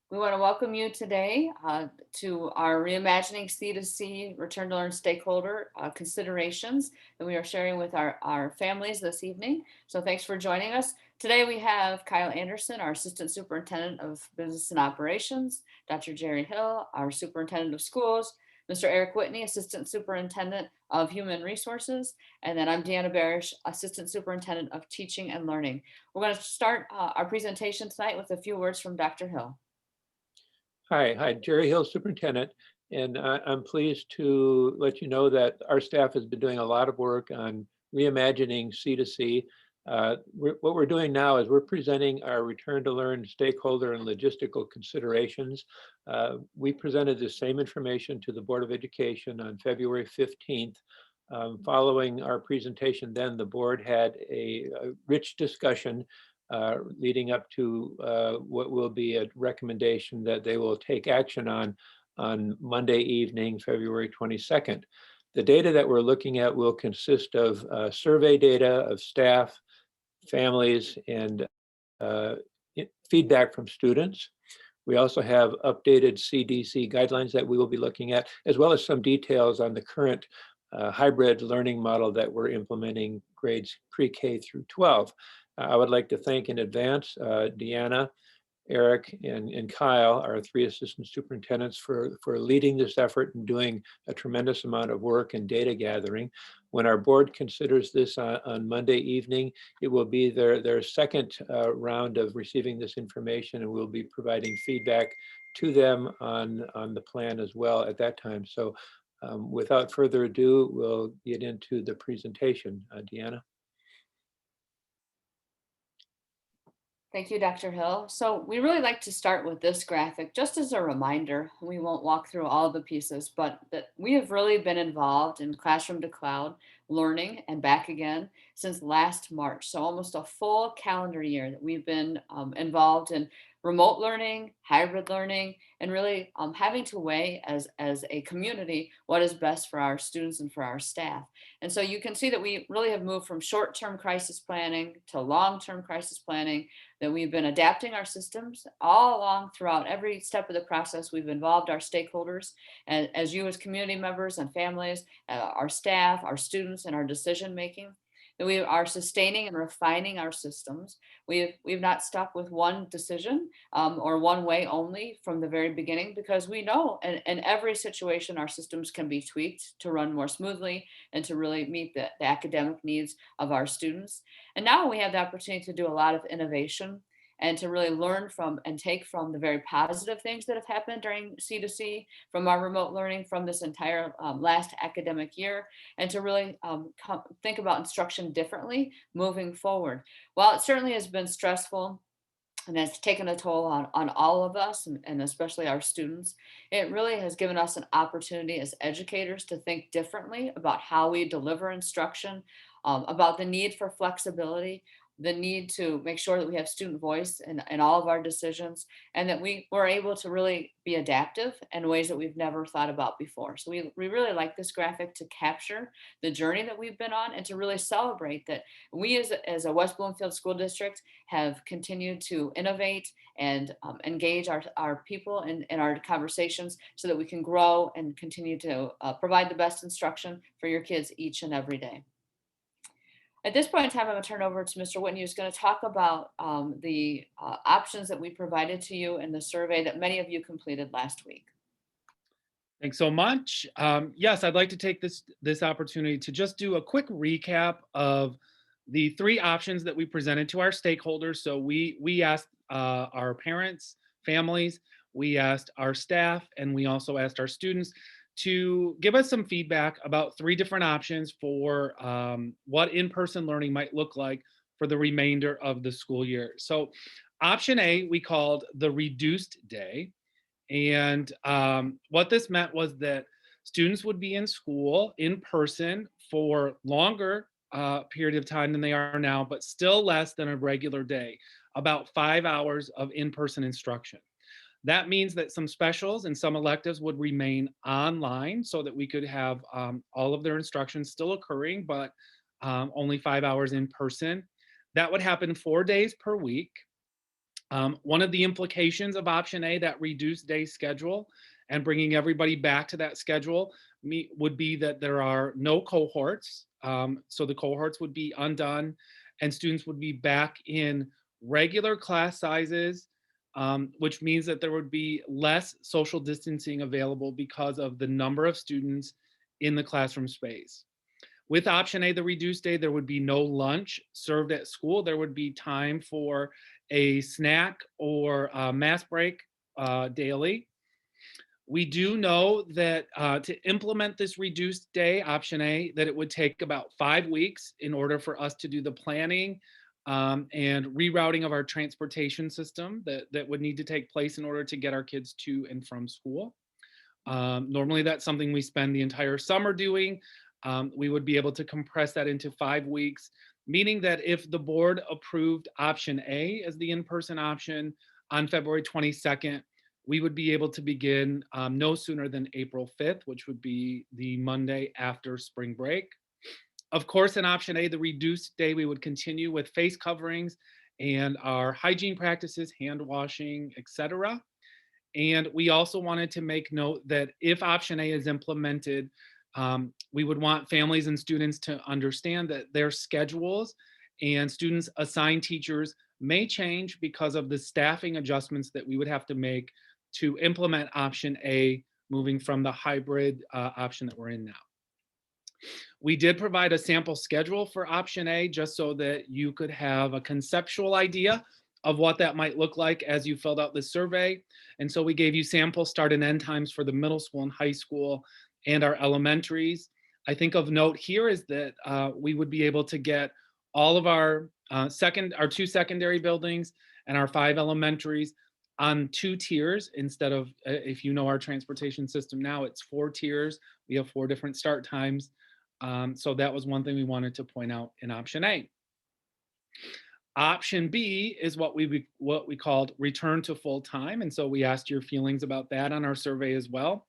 We want to welcome you today to our Reimagining C2C Return to Learn stakeholder considerations that we are sharing with our families this evening. So thanks for joining us. Today we have Kyle Anderson, our Assistant Superintendent of Business and Operations, Dr. Jerry Hill, our Superintendent of Schools, Mr. Eric Whitney, Assistant Superintendent of Human Resources, and then I'm Deanna Barish, Assistant Superintendent of Teaching and Learning. We're going to start our presentation tonight with a few words from Dr. Hill. Hi, Jerry Hill, Superintendent, and I'm pleased to let you know that our staff has been doing a lot of work on reimagining C2C. What we're doing now is we're presenting our return to learn stakeholder and logistical considerations. We presented the same information to the Board of Education on February 15th. Following our presentation then, the board had a rich discussion leading up to what will be a recommendation that they will take action on Monday evening, February 22nd. The data that we're looking at will consist of survey data of staff, families, and feedback from students. We also have updated CDC guidelines that we will be looking at, as well as some details on the current hybrid learning model that we're implementing grades pre-K through 12. I would like to thank in advance Deanna, Eric, and Kyle, our three assistant superintendents, for leading this effort and doing a tremendous amount of work and data gathering. When our board considers this on Monday evening, it will be their second round of receiving this information, and we'll be providing feedback to them on the plan as well at that time. So without further ado, we'll get into the presentation. Deanna? Thank you, Dr. Hill. So we really like to start with this graphic just as a reminder. We won't walk through all the pieces, but that we have really been involved in classroom to cloud learning and back again since last March. So almost a full calendar year that we've been involved in remote learning, hybrid learning, and really having to weigh as a community what is best for our students and for our staff. And so you can see that we really have moved from short-term crisis planning to long-term crisis planning, that we've been adapting our systems all along throughout every step of the process. We've involved our stakeholders and as you as community members and families, our staff, our students, and our decision making. That we are sustaining and refining our systems. We've not stuck with one decision or one way only from the very beginning, because we know in every situation our systems can be tweaked to run more smoothly and to really meet the academic needs of our students. And now we have the opportunity to do a lot of innovation and to really learn from and take from the very positive things that have happened during C2C, from our remote learning, from this entire last academic year, and to really think about instruction differently moving forward. While it certainly has been stressful and has taken a toll on all of us and especially our students, it really has given us an opportunity as educators to think differently about how we deliver instruction, about the need for flexibility, the need to make sure that we have student voice in all of our decisions, and that we were able to really be adaptive in ways that we've never thought about before. So we really like this graphic to capture the journey that we've been on and to really celebrate that we as a West Bloomfield School District have continued to innovate and engage our people in our conversations so that we can grow and continue to provide the best instruction for your kids each and every day. At this point in time, I'm going to turn over to Mr. Whitney, who's going to talk about the options that we provided to you in the survey that many of you completed last week. Thanks so much. Yes, I'd like to take this opportunity to just do a quick recap of the three options that we presented to our stakeholders. So we asked our parents, families, we asked our staff, and we also asked our students to give us some feedback about three different options for what in-person learning might look like for the remainder of the school year. So option A, we called the reduced day. And what this meant was that students would be in school in person for longer period of time than they are now, but still less than a regular day, about 5 hours of in-person instruction. That means that some specials and some electives would remain online so that we could have all of their instructions still occurring, but only 5 hours in person. That would happen 4 days per week. One of the implications of option A, that reduced day schedule, and bringing everybody back to that schedule would be that there are no cohorts. So the cohorts would be undone and students would be back in regular class sizes, which means that there would be less social distancing available because of the number of students in the classroom space. With option A, the reduced day, there would be no lunch served at school. There would be time for a snack or a mass break daily. We do know that to implement this reduced day, option A, that it would take about 5 weeks in order for us to do the planning and rerouting of our transportation system that would need to take place in order to get our kids to and from school. Normally, that's something we spend the entire summer doing. We would be able to compress that into 5 weeks, meaning that if the board approved option A as the in-person option on February 22nd, we would be able to begin no sooner than April 5th, which would be the Monday after spring break. Of course, in option A, the reduced day, we would continue with face coverings and our hygiene practices, hand washing, etc. And we also wanted to make note that if option A is implemented, we would want families and students to understand that their schedules and students assigned teachers may change because of the staffing adjustments that we would have to make to implement option A, moving from the hybrid option that we're in now. We did provide a sample schedule for option A just so that you could have a conceptual idea of what that might look like as you filled out this survey. And so we gave you sample start and end times for the middle school and high school and our elementaries. I think of note here is that we would be able to get all of our our 2 secondary buildings and our 5 elementaries on 2 tiers instead of, if you know our transportation system now, it's 4 tiers. We have 4 different start times. So that was one thing we wanted to point out in option A. Option B is what we called return to full time, and so we asked your feelings about that on our survey as well.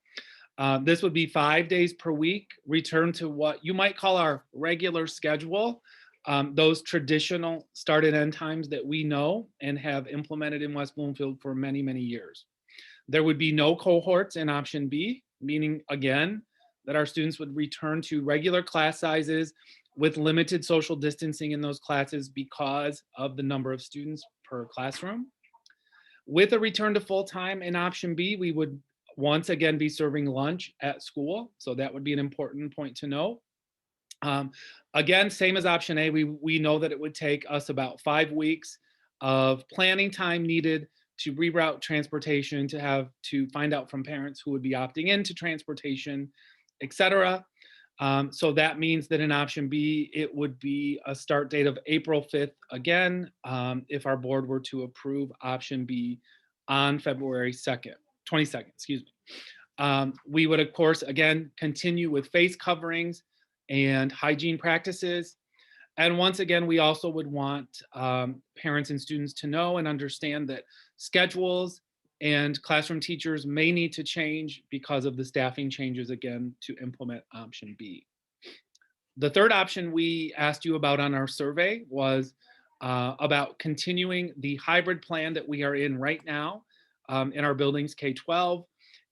This would be 5 days per week, return to what you might call our regular schedule, those traditional start and end times that we know and have implemented in West Bloomfield for many, many years. There would be no cohorts in option B, meaning again, that our students would return to regular class sizes with limited social distancing in those classes because of the number of students per classroom. With a return to full-time in option B, we would once again be serving lunch at school. So that would be an important point to note. Again, same as option A, we know that it would take us about 5 weeks of planning time needed to reroute transportation, to find out from parents who would be opting into transportation, etc. So that means that in option B, it would be a start date of April 5th again, if our board were to approve option B on February 22nd, excuse me. We would, of course, again, continue with face coverings and hygiene practices. And once again, we also would want parents and students to know and understand that schedules and classroom teachers may need to change because of the staffing changes, again, to implement option B. The third option we asked you about on our survey was about continuing the hybrid plan that we are in right now in our buildings K-12,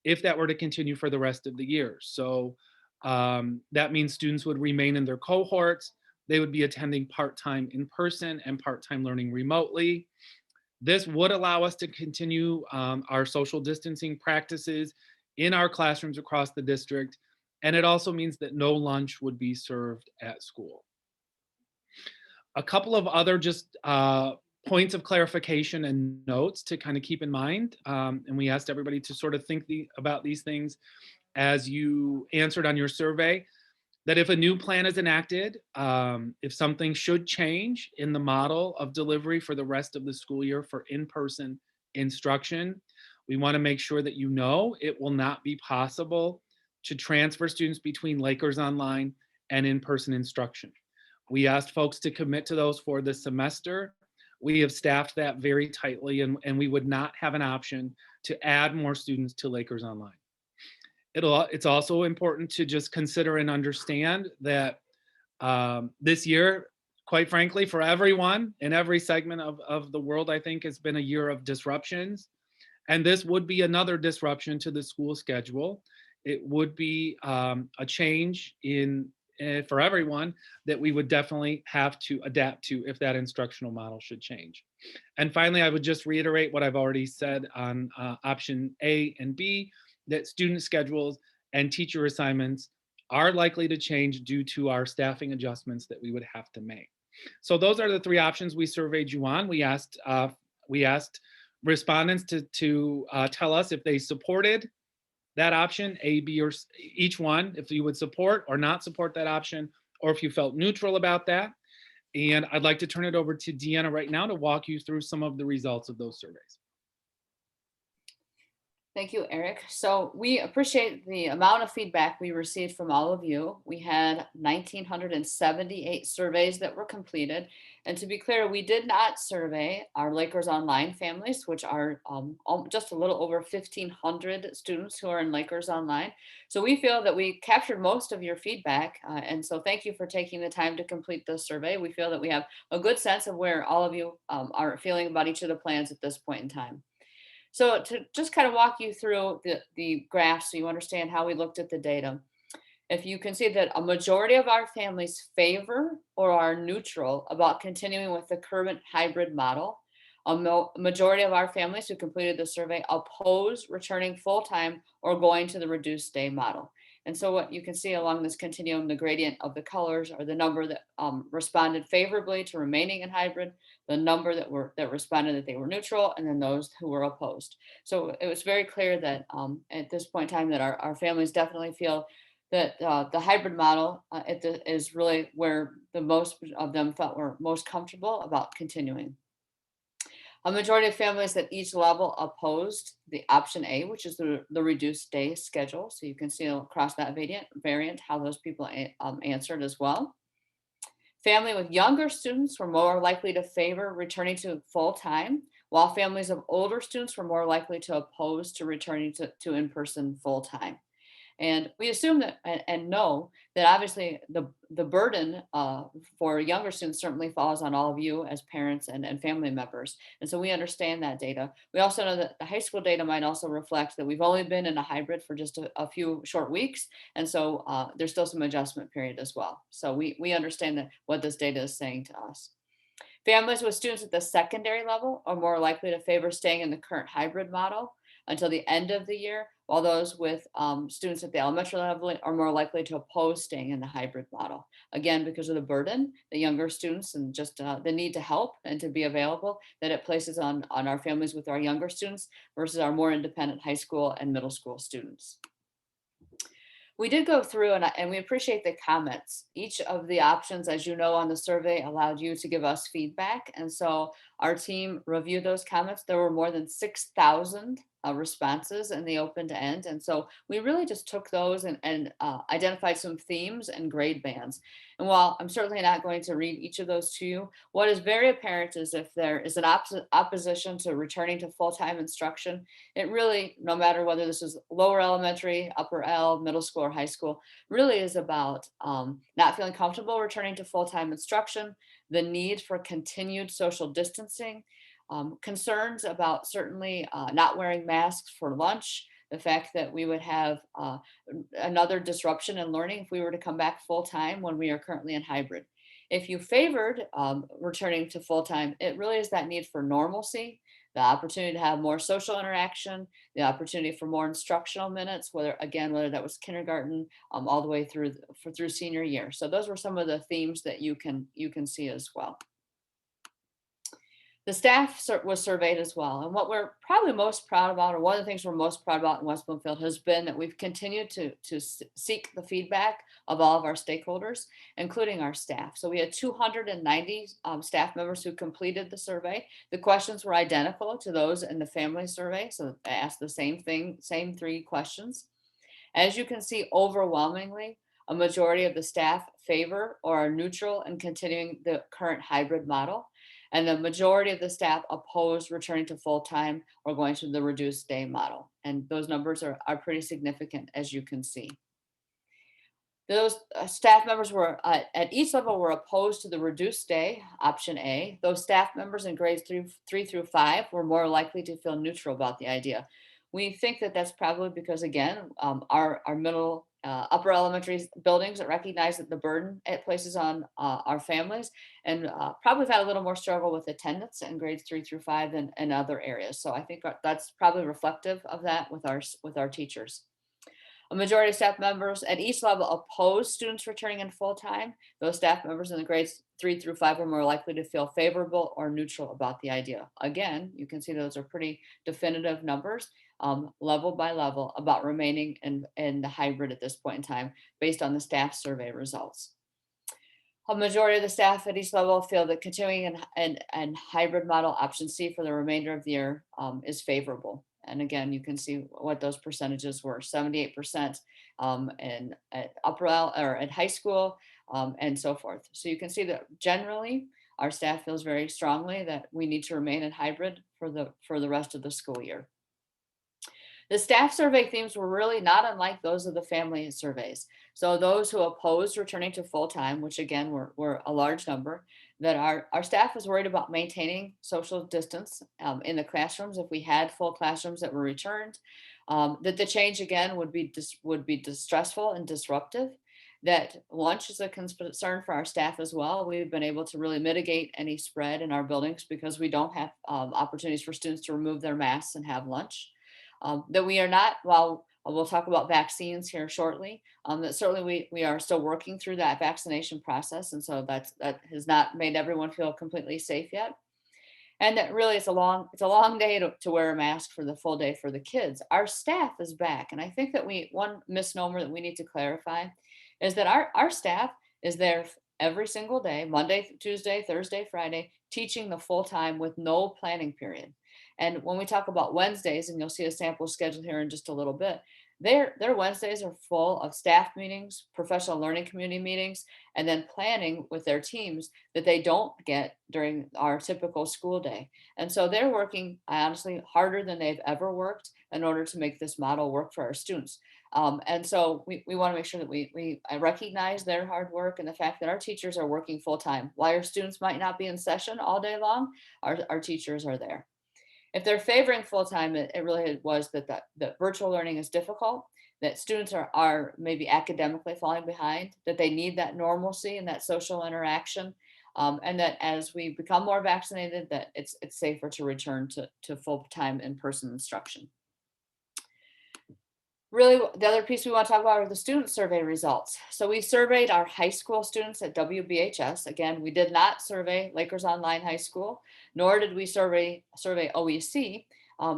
if that were to continue for the rest of the year. So that means students would remain in their cohorts. They would be attending part-time in person and part-time learning remotely. This would allow us to continue our social distancing practices in our classrooms across the district. And it also means that no lunch would be served at school. A couple of other just points of clarification and notes to kind of keep in mind. And we asked everybody to sort of think about these things as you answered on your survey, that if a new plan is enacted, if something should change in the model of delivery for the rest of the school year for in-person instruction, we want to make sure that you know it will not be possible to transfer students between Lakers Online and in-person instruction. We asked folks to commit to those for this semester. We have staffed that very tightly, and we would not have an option to add more students to Lakers Online. It's also important to just consider and understand that this year, quite frankly, for everyone in every segment of the world, I think it's been a year of disruptions. And this would be another disruption to the school schedule. It would be a change in for everyone that we would definitely have to adapt to if that instructional model should change. And finally, I would just reiterate what I've already said on option A and B, that student schedules and teacher assignments are likely to change due to our staffing adjustments that we would have to make. So those are the three options we surveyed you on. We asked respondents to tell us if they supported that option, A, B, or each one, if you would support or not support that option, or if you felt neutral about that. And I'd like to turn it over to Deanna right now to walk you through some of the results of those surveys. Thank you, Eric. So we appreciate the amount of feedback we received from all of you. We had 1,978 surveys that were completed. And to be clear, we did not survey our Lakers Online families, which are just a little over 1,500 students who are in Lakers Online. So we feel that we captured most of your feedback. And so thank you for taking the time to complete this survey. We feel that we have a good sense of where all of you are feeling about each of the plans at this point in time. So to just kind of walk you through the graphs so you understand how we looked at the data. If you can see that a majority of our families favor or are neutral about continuing with the current hybrid model, majority of our families who completed the survey oppose returning full-time or going to the reduced day model. And so what you can see along this continuum, the gradient of the colors are the number that responded favorably to remaining in hybrid, the number that responded that they were neutral, and then those who were opposed. So it was very clear that at this point in time that our families definitely feel that the hybrid model is really where the most of them felt were most comfortable about continuing. A majority of families at each level opposed the option A, which is the reduced day schedule. So you can see across that variant how those people answered as well. Family with younger students were more likely to favor returning to full time, while families of older students were more likely to oppose to returning to in-person full time. And we assume that and know that obviously the burden for younger students certainly falls on all of you as parents and family members. And so we understand that data. We also know that the high school data might also reflect that we've only been in a hybrid for just a few short weeks. And so there's still some adjustment period as well. So we understand that what this data is saying to us. Families with students at the secondary level are more likely to favor staying in the current hybrid model until the end of the year, while those with students at the elementary level are more likely to oppose staying in the hybrid model. Again, because of the burden, the younger students and just the need to help and to be available that it places on our families with our younger students versus our more independent high school and middle school students. We did go through and we appreciate the comments. Each of the options, as you know, on the survey allowed you to give us feedback. And so our team reviewed those comments. There were more than 6,000 responses in the open to end. And so we really just took those and identified some themes and grade bands. And while I'm certainly not going to read each of those to you, what is very apparent is if there is an opposition to returning to full-time instruction, it really, no matter whether this is lower elementary, upper L, middle school, or high school, really is about not feeling comfortable returning to full-time instruction, the need for continued social distancing, concerns about certainly not wearing masks for lunch, the fact that we would have another disruption in learning if we were to come back full-time when we are currently in hybrid. If you favored returning to full-time, it really is that need for normalcy, the opportunity to have more social interaction, the opportunity for more instructional minutes, whether that was kindergarten all the way through senior year. So those were some of the themes that you can see as well. The staff was surveyed as well. And what we're probably most proud about, or one of the things we're most proud about in West Bloomfield, has been that we've continued to seek the feedback of all of our stakeholders, including our staff. So we had 290 staff members who completed the survey. The questions were identical to those in the family survey. So I asked the same thing, same three questions. As you can see, overwhelmingly, a majority of the staff favor or are neutral in continuing the current hybrid model. And the majority of the staff oppose returning to full-time or going to the reduced day model. And those numbers are pretty significant, as you can see. Those staff members were at each level were opposed to the reduced day, option A. Those staff members in grades 3 through 5 were more likely to feel neutral about the idea. We think that that's probably because, again, our middle, upper elementary buildings that recognize that the burden it places on our families, and probably have had a little more struggle with attendance in grades 3 through 5 than in other areas. So I think that's probably reflective of that with our teachers. A majority of staff members at each level oppose students returning in full time. Those staff members in the grades 3 through 5 are more likely to feel favorable or neutral about the idea. Again, you can see those are pretty definitive numbers, level by level, about remaining in the hybrid at this point in time, based on the staff survey results. A majority of the staff at each level feel that continuing and hybrid model option C for the remainder of the year is favorable. And again, you can see what those percentages were: 78% in at or at high school, and so forth. So you can see that generally our staff feels very strongly that we need to remain in hybrid for the rest of the school year. The staff survey themes were really not unlike those of the family surveys. So those who opposed returning to full-time, which again were a large number, that our staff was worried about maintaining social distance in the classrooms if we had full classrooms that were returned, that the change again would be distressful and disruptive, that lunch is a concern for our staff as well. We've been able to really mitigate any spread in our buildings because we don't have opportunities for students to remove their masks and have lunch. That we are not, well, we'll talk about vaccines here shortly, that certainly we are still working through that vaccination process. And so that has not made everyone feel completely safe yet. And that really it's a long day to wear a mask for the full day for the kids. Our staff is back. And I think that one misnomer that we need to clarify is that our staff is there every single day, Monday, Tuesday, Thursday, Friday, teaching the full time with no planning period. And when we talk about Wednesdays, and you'll see a sample schedule here in just a little bit, their Wednesdays are full of staff meetings, professional learning community meetings, and then planning with their teams that they don't get during our typical school day. And so they're working honestly harder than they've ever worked in order to make this model work for our students. And so we want to make sure that I recognize their hard work and the fact that our teachers are working full time. While our students might not be in session all day long, our teachers are there. If they're favoring full-time, it really was that virtual learning is difficult, that students are maybe academically falling behind, that they need that normalcy and that social interaction, and that as we become more vaccinated, that it's safer to return to full-time in-person instruction. Really, the other piece we want to talk about are the student survey results. So we surveyed our high school students at WBHS. Again, we did not survey Lakers Online High School, nor did we survey OEC,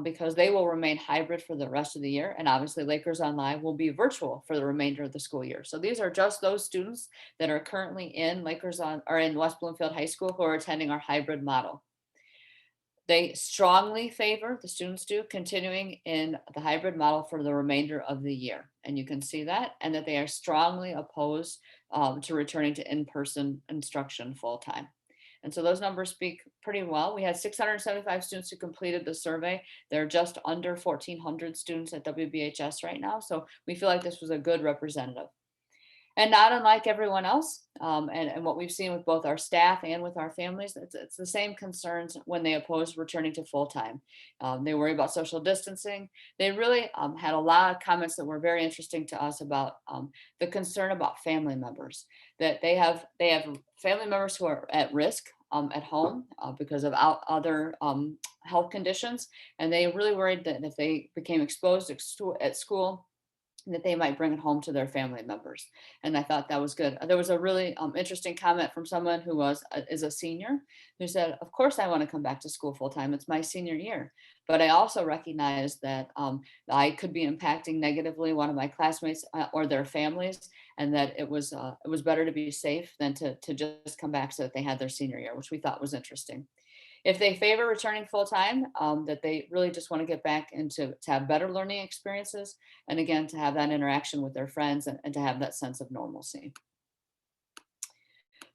because they will remain hybrid for the rest of the year. And obviously Lakers Online will be virtual for the remainder of the school year. So these are just those students that are currently in in West Bloomfield High School who are attending our hybrid model. They strongly favor, the students do, continuing in the hybrid model for the remainder of the year. And you can see that, and that they are strongly opposed to returning to in-person instruction full-time. And so those numbers speak pretty well. We had 675 students who completed the survey. There are just under 1,400 students at WBHS right now. So we feel like this was a good representative. And not unlike everyone else, and what we've seen with both our staff and with our families, it's the same concerns when they oppose returning to full-time. They worry about social distancing. They really had a lot of comments that were very interesting to us about the concern about family members, that they have family members who are at risk at home because of other health conditions. And they really worried that if they became exposed at school, that they might bring it home to their family members. And I thought that was good. There was a really interesting comment from someone who is a senior, who said, of course I want to come back to school full time. It's my senior year. But I also recognize that I could be impacting negatively one of my classmates or their families, and that it was better to be safe than to just come back so that they had their senior year, which we thought was interesting. If they favor returning full time, that they really just want to get back into to have better learning experiences, and again to have that interaction with their friends, and to have that sense of normalcy.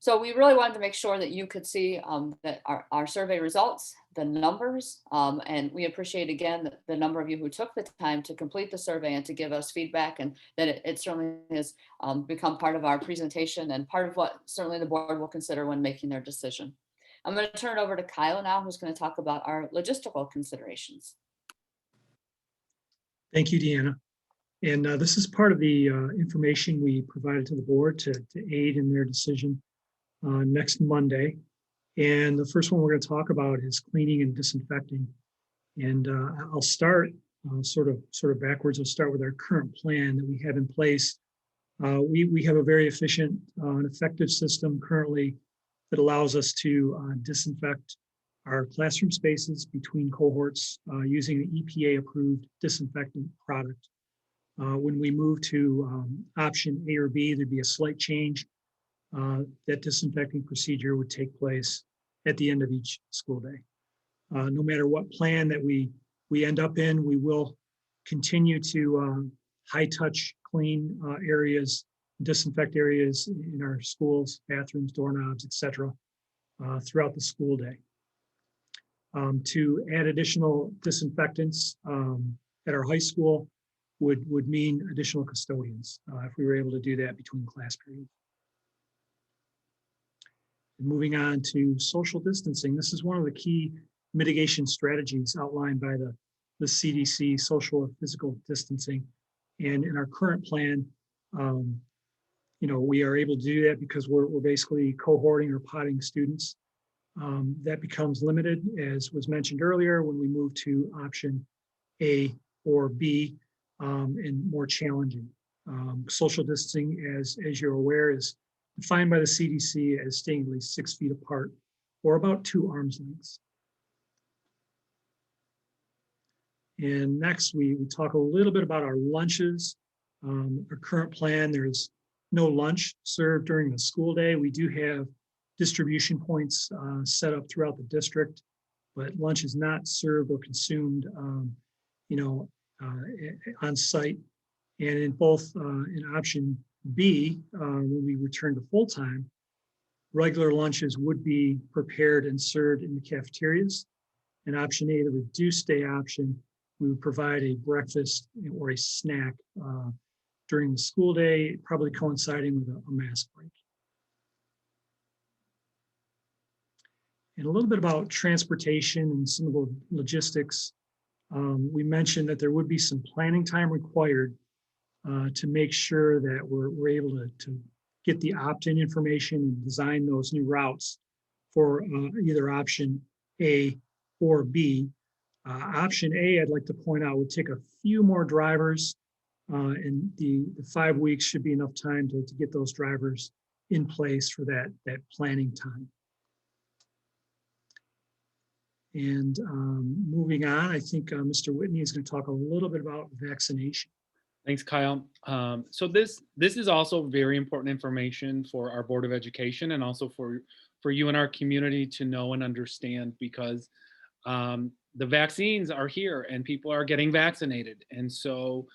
So we really wanted to make sure that you could see that our survey results, the numbers, and we appreciate again the number of you who took the time to complete the survey and to give us feedback, and that it certainly has become part of our presentation and part of what certainly the board will consider when making their decision. I'm going to turn it over to Kyle now, who's going to talk about our logistical considerations. Thank you, Deanna. And this is part of the information we provided to the board to aid in their decision next Monday. And the first one we're going to talk about is cleaning and disinfecting. And I'll start sort of backwards. I'll start with our current plan that we have in place. We have a very efficient and effective system currently that allows us to disinfect our classroom spaces between cohorts using an EPA-approved disinfectant product. When we move to option A or B, there'd be a slight change. That disinfecting procedure would take place at the end of each school day. No matter what plan that we end up in, we will continue to high-touch clean areas, disinfect areas in our schools, bathrooms, doorknobs, etc., throughout the school day. To add additional disinfectants at our high school would mean additional custodians if we were able to do that between class periods. Moving on to social distancing, this is one of the key mitigation strategies outlined by the CDC, social and physical distancing. And in our current plan, we are able to do that because we're basically cohorting or potting students. That becomes limited, as was mentioned earlier, when we move to option A or B, and more challenging. Social distancing, as you're aware, is defined by the CDC as staying at least 6 feet apart, or about 2 arms lengths. And next, we talk a little bit about our lunches. Our current plan, there's no lunch served during the school day. We do have distribution points set up throughout the district, but lunch is not served or consumed, on site. And in both in option B, when we return to full-time, regular lunches would be prepared and served in the cafeterias. In option A, the reduced day option, we would provide a breakfast or a snack during the school day, probably coinciding with a mask break. And a little bit about transportation and some of the logistics. We mentioned that there would be some planning time required to make sure that we're able to get the opt-in information and design those new routes for either option A or B. Option A, I'd like to point out, would take a few more drivers, and the 5 weeks should be enough time to get those drivers in place for that planning time. And moving on, I think Mr. Whitney is going to talk a little bit about vaccination. Thanks, Kyle. So this is also very important information for our Board of Education and also for you and our community to know and understand, because the vaccines are here and people are getting vaccinated. And so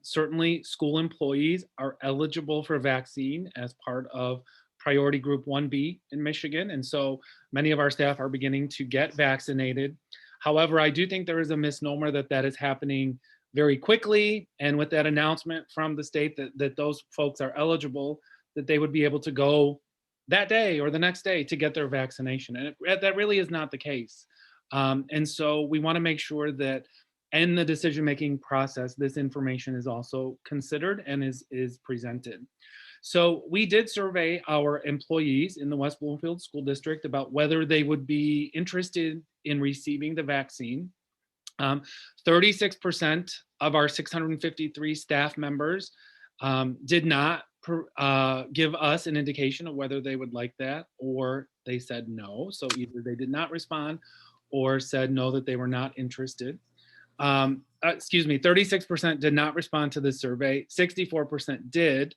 certainly school employees are eligible for vaccine as part of priority group 1B in Michigan. And so many of our staff are beginning to get vaccinated. However, I do think there is a misnomer that is happening very quickly. And with that announcement from the state that those folks are eligible, that they would be able to go that day or the next day to get their vaccination. And that really is not the case. And so we want to make sure that in the decision-making process, this information is also considered and is presented. So we did survey our employees in the West Bloomfield School District about whether they would be interested in receiving the vaccine. 36% of our 653 staff members did not give us an indication of whether they would like that, or they said no. So either they did not respond or said no, that they were not interested. 36% did not respond to the survey. 64% did.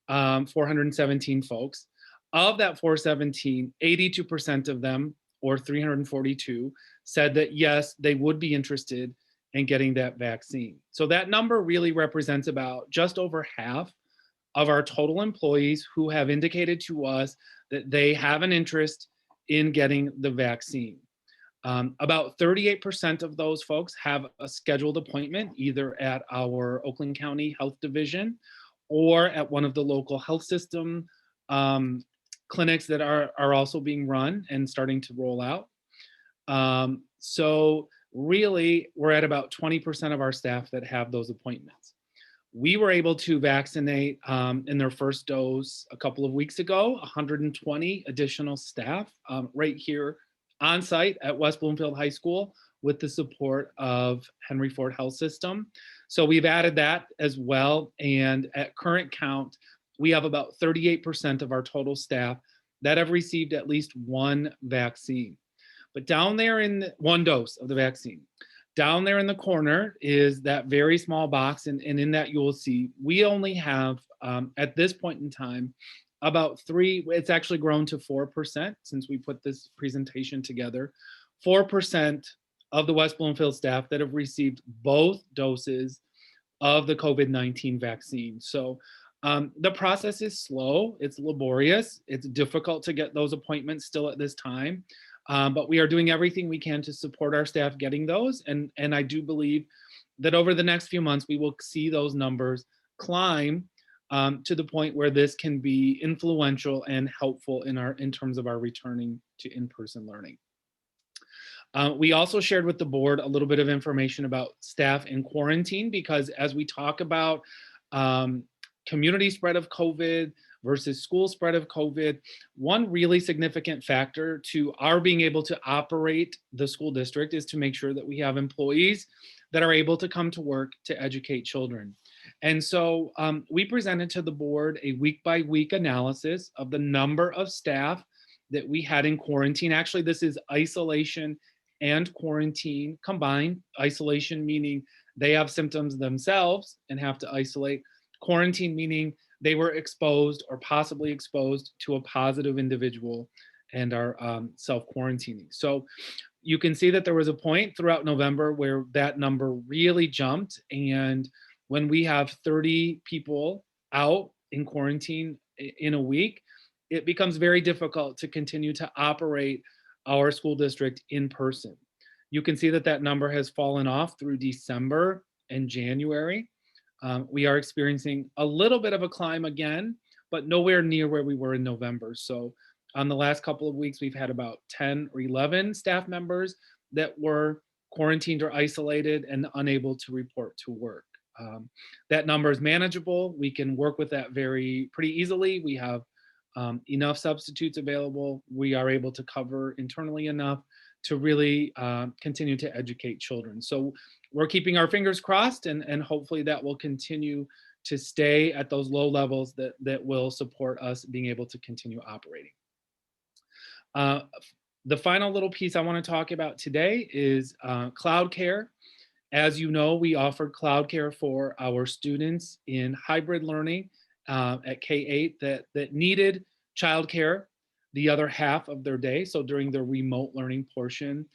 417 folks. Of that 417, 82% of them, or 342, said that yes, they would be interested in getting that vaccine. So that number really represents about just over half of our total employees who have indicated to us that they have an interest in getting the vaccine. About 38% of those folks have a scheduled appointment either at our Oakland County Health Division or at one of the local health system clinics that are also being run and starting to roll out. So really, we're at about 20% of our staff that have those appointments. We were able to vaccinate in their first dose a couple of weeks ago, 120 additional staff right here on site at West Bloomfield High School with the support of Henry Ford Health System. So we've added that as well. And at current count, we have about 38% of our total staff that have received at least one vaccine. But down there in one dose of the vaccine, down there in the corner is that very small box. And in that you will see, we only have at this point in time, about it's actually grown to 4% since we put this presentation together, 4% of the West Bloomfield staff that have received both doses of the COVID-19 vaccine. So the process is slow, it's laborious, it's difficult to get those appointments still at this time. But we are doing everything we can to support our staff getting those. And I do believe that over the next few months, we will see those numbers climb to the point where this can be influential and helpful in terms of our returning to in-person learning. We also shared with the board a little bit of information about staff in quarantine, because as we talk about community spread of COVID versus school spread of COVID, one really significant factor to our being able to operate the school district is to make sure that we have employees that are able to come to work to educate children. And so we presented to the board a week-by-week analysis of the number of staff that we had in quarantine. Actually, this is isolation and quarantine combined. Isolation meaning they have symptoms themselves and have to isolate. Quarantine meaning they were exposed or possibly exposed to a positive individual and are self-quarantining. So you can see that there was a point throughout November where that number really jumped. And when we have 30 people out in quarantine in a week, it becomes very difficult to continue to operate our school district in person. You can see that that number has fallen off through December and January. We are experiencing a little bit of a climb again, but nowhere near where we were in November. So on the last couple of weeks, we've had about 10 or 11 staff members that were quarantined or isolated and unable to report to work. That number is manageable. We can work with that pretty easily. We have enough substitutes available. We are able to cover internally enough to really continue to educate children. So we're keeping our fingers crossed, and hopefully that will continue to stay at those low levels that will support us being able to continue operating. The final little piece I want to talk about today is cloud care. As you know, we offered cloud care for our students in hybrid learning at K-8 that needed childcare the other half of their day. So during the remote learning portion,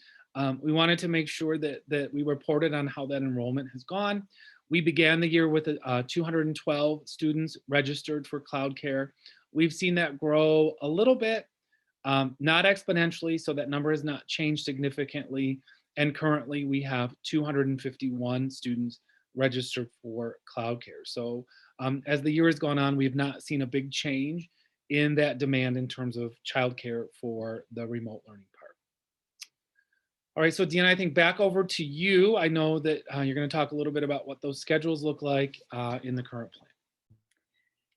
we wanted to make sure that we reported on how that enrollment has gone. We began the year with 212 students registered for cloud care. We've seen that grow a little bit, not exponentially, so that number has not changed significantly. And currently we have 251 students registered for cloud care. So as the year has gone on, we've not seen a big change in that demand in terms of childcare for the remote learning part. All right, so Deanna, I think back over to you. I know that you're going to talk a little bit about what those schedules look like in the current plan.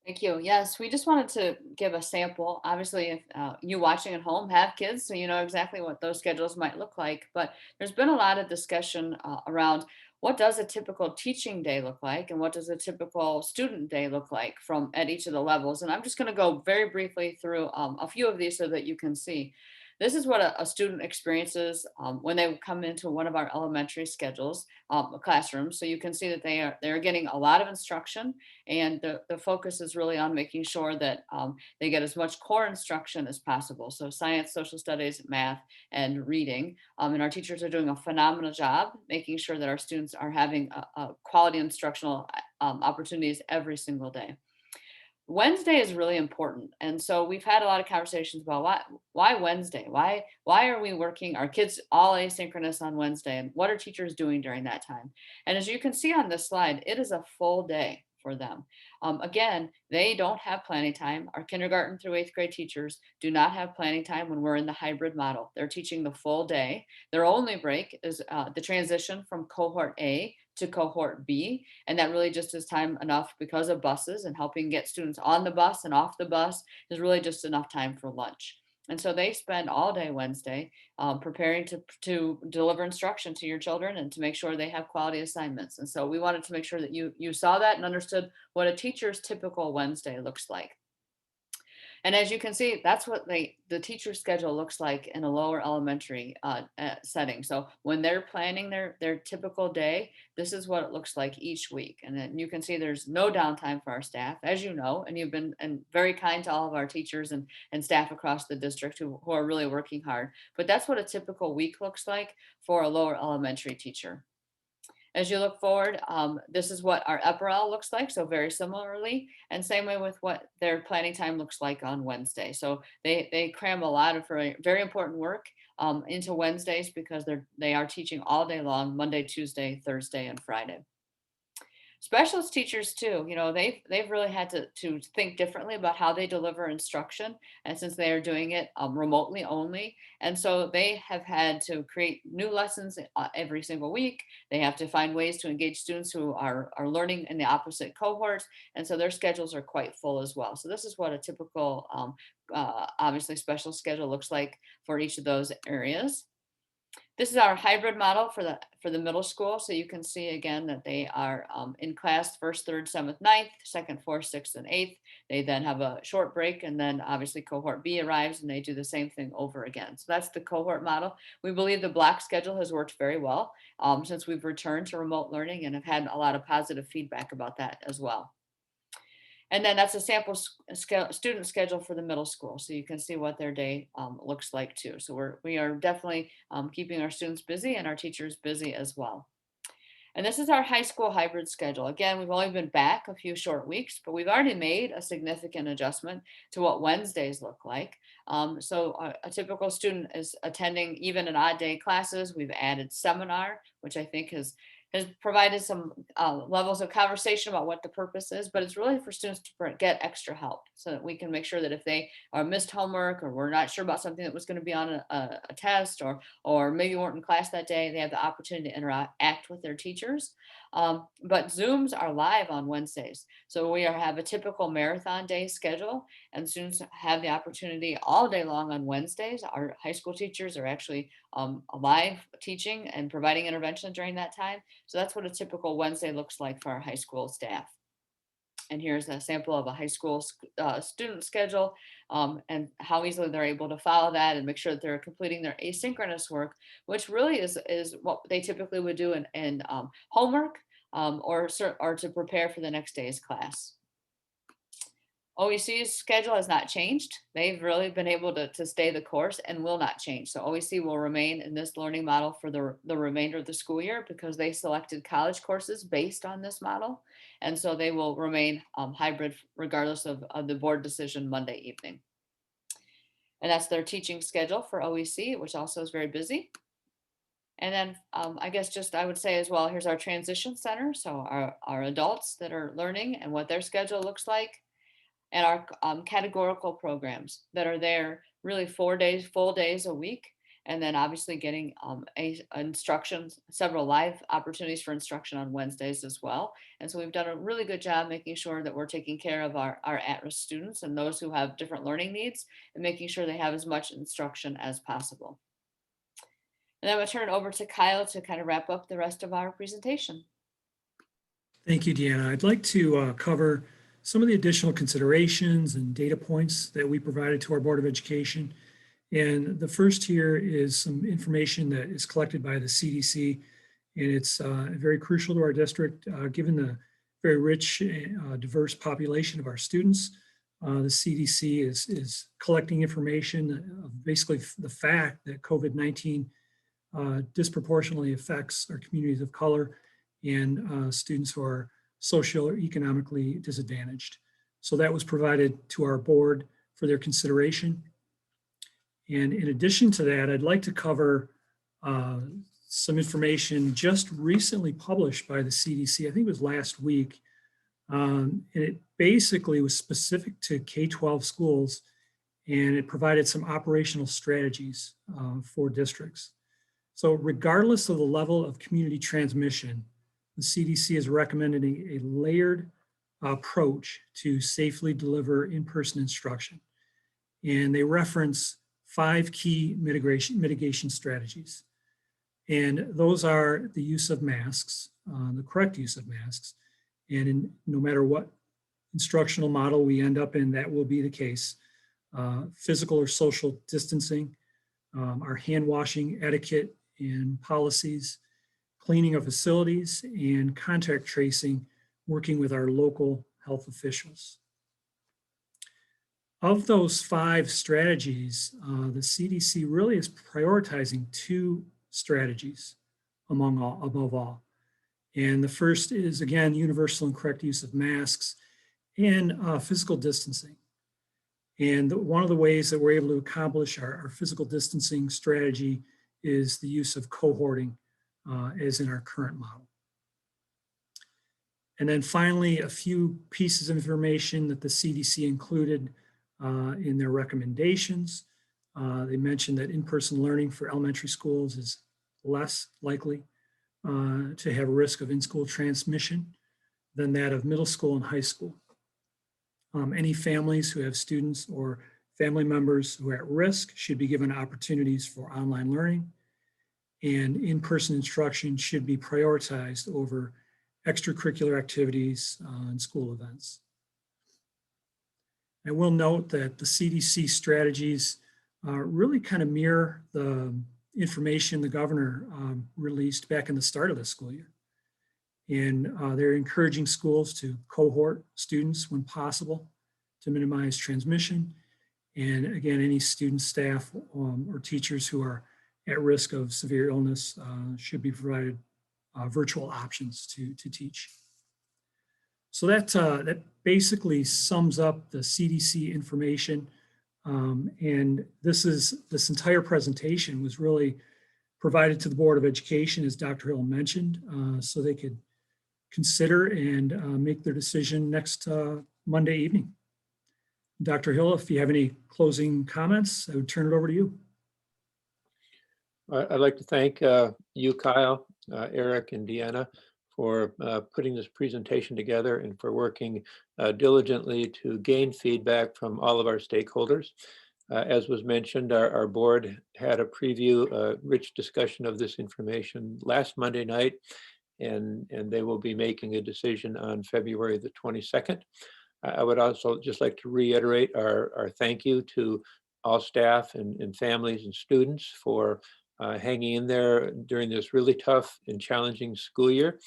Thank you. Yes, we just wanted to give a sample. Obviously, if you watching at home have kids, so you know exactly what those schedules might look like. But there's been a lot of discussion around what does a typical teaching day look like and what does a typical student day look like at each of the levels. And I'm just going to go very briefly through a few of these so that you can see. This is what a student experiences when they come into one of our elementary schedules, classrooms. So you can see that they're getting a lot of instruction, and the focus is really on making sure that they get as much core instruction as possible. So science, social studies, math, and reading. And our teachers are doing a phenomenal job making sure that our students are having a quality instructional opportunities every single day. Wednesday is really important. And so we've had a lot of conversations about why Wednesday? Why are we working our kids all asynchronous on Wednesday? And what are teachers doing during that time? And as you can see on this slide, it is a full day for them. Again, they don't have planning time. Our kindergarten through 8th grade teachers do not have planning time when we're in the hybrid model. They're teaching the full day. Their only break is the transition from cohort A to cohort B. And that really just is time enough because of buses and helping get students on the bus and off the bus is really just enough time for lunch. And so they spend all day Wednesday preparing to deliver instruction to your children and to make sure they have quality assignments. And so we wanted to make sure that you saw that and understood what a teacher's typical Wednesday looks like. And as you can see, that's what the teacher's schedule looks like in a lower elementary setting. So when they're planning their typical day, this is what it looks like each week. And then you can see there's no downtime for our staff, as you know, and you've been very kind to all of our teachers and staff across the district who are really working hard. But that's what a typical week looks like for a lower elementary teacher. As you look forward, this is what our upper L looks like. So very similarly, and same way with what their planning time looks like on Wednesday. So they cram a lot of very important work into Wednesdays because they are teaching all day long, Monday, Tuesday, Thursday, and Friday. Specialist teachers too, they've really had to think differently about how they deliver instruction, and since they are doing it remotely only, and so they have had to create new lessons every single week. They have to find ways to engage students who are learning in the opposite cohorts, and so their schedules are quite full as well. So this is what a typical obviously special schedule looks like for each of those areas. This is our hybrid model for the middle school. So you can see again that they are in class first, third, seventh, ninth, second, fourth, sixth, and eighth. They then have a short break, and then obviously cohort B arrives and they do the same thing over again. So that's the cohort model. We believe the block schedule has worked very well since we've returned to remote learning and have had a lot of positive feedback about that as well. And then that's a sample student schedule for the middle school. So you can see what their day looks like too. So we are definitely keeping our students busy and our teachers busy as well. And this is our high school hybrid schedule. Again, we've only been back a few short weeks, but we've already made a significant adjustment to what Wednesdays look like. So a typical student is attending even and odd day classes. We've added seminar, which I think has provided some levels of conversation about what the purpose is, but it's really for students to get extra help so that we can make sure that if they are missed homework or we're not sure about something that was going to be on a test or maybe weren't in class that day, they have the opportunity to interact with their teachers. But Zooms are live on Wednesdays. So we have a typical marathon day schedule, and students have the opportunity all day long on Wednesdays. Our high school teachers are actually live teaching and providing intervention during that time. So that's what a typical Wednesday looks like for our high school staff. And here's a sample of a high school student schedule and how easily they're able to follow that and make sure that they're completing their asynchronous work, which really is what they typically would do in homework or to prepare for the next day's class. OEC's schedule has not changed. They've really been able to stay the course and will not change. So OEC will remain in this learning model for the remainder of the school year because they selected college courses based on this model. And so they will remain hybrid regardless of the board decision Monday evening. And that's their teaching schedule for OEC, which also is very busy. And then I guess just I would say as well, here's our transition center. So our adults that are learning and what their schedule looks like, and our categorical programs that are there really 4 days, full days a week. And then obviously getting instructions, several live opportunities for instruction on Wednesdays as well. And so we've done a really good job making sure that we're taking care of our at-risk students and those who have different learning needs and making sure they have as much instruction as possible. And then I'm going to turn it over to Kyle to kind of wrap up the rest of our presentation. Thank you, Deanna. I'd like to cover some of the additional considerations and data points that we provided to our Board of Education. And the first here is some information that is collected by the CDC, and it's very crucial to our district, given the very rich, diverse population of our students. The CDC is collecting information of basically the fact that COVID-19 disproportionately affects our communities of color and students who are socioeconomically disadvantaged. So that was provided to our board for their consideration. And in addition to that, I'd like to cover some information just recently published by the CDC. I think it was last week. And it basically was specific to K-12 schools, and it provided some operational strategies for districts. So regardless of the level of community transmission, the CDC is recommending a layered approach to safely deliver in-person instruction. And they reference 5 key mitigation strategies. And those are the use of masks, the correct use of masks. And no matter what instructional model we end up in, that will be the case. Physical or social distancing, our hand washing etiquette and policies, cleaning of facilities, and contact tracing, working with our local health officials. Of those 5 strategies, the CDC really is prioritizing 2 strategies above all. And the first is, again, universal and correct use of masks and physical distancing. And one of the ways that we're able to accomplish our physical distancing strategy is the use of cohorting, as in our current model. And then finally, a few pieces of information that the CDC included in their recommendations. They mentioned that in-person learning for elementary schools is less likely to have a risk of in-school transmission than that of middle school and high school. Any families who have students or family members who are at risk should be given opportunities for online learning, and in-person instruction should be prioritized over extracurricular activities and school events. I will note that the CDC strategies really kind of mirror the information the governor released back in the start of the school year. And they're encouraging schools to cohort students when possible to minimize transmission. And again, any student, staff, or teachers who are at risk of severe illness should be provided virtual options to teach. So that basically sums up the CDC information. And this entire presentation was really provided to the Board of Education, as Dr. Hill mentioned, so they could consider and make their decision next Monday evening. Dr. Hill, if you have any closing comments, I would turn it over to you. I'd like to thank you, Kyle, Eric, and Deanna for putting this presentation together and for working diligently to gain feedback from all of our stakeholders. As was mentioned, our board had a preview, rich discussion of this information last Monday night, and they will be making a decision on February the 22nd. I would also just like to reiterate our thank you to all staff and families and students for hanging in there during this really tough and challenging school year,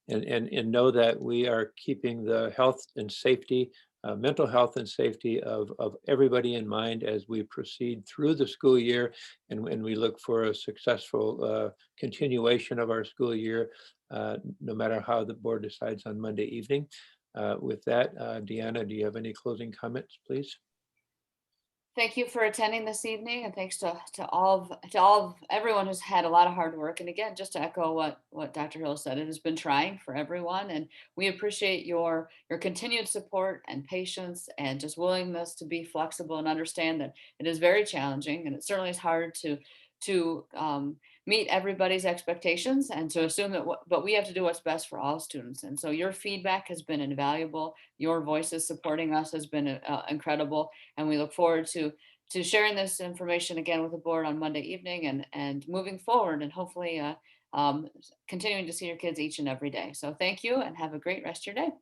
and know that we are keeping the health and safety, mental health and safety of everybody in mind as we proceed through the school year, and we look for a successful continuation of our school year, no matter how the board decides on Monday evening. With that, Deanna, do you have any closing comments, please? Thank you for attending this evening, and thanks to everyone who's had a lot of hard work. And again, just to echo what Dr. Hill said, it has been trying for everyone, and we appreciate your continued support and patience and just willingness to be flexible and understand that it is very challenging, and it certainly is hard to meet everybody's expectations and to assume that but we have to do what's best for all students. And so your feedback has been invaluable. Your voices supporting us has been incredible, and we look forward to sharing this information again with the board on Monday evening and moving forward, and hopefully continuing to see your kids each and every day. So thank you, and have a great rest of your day.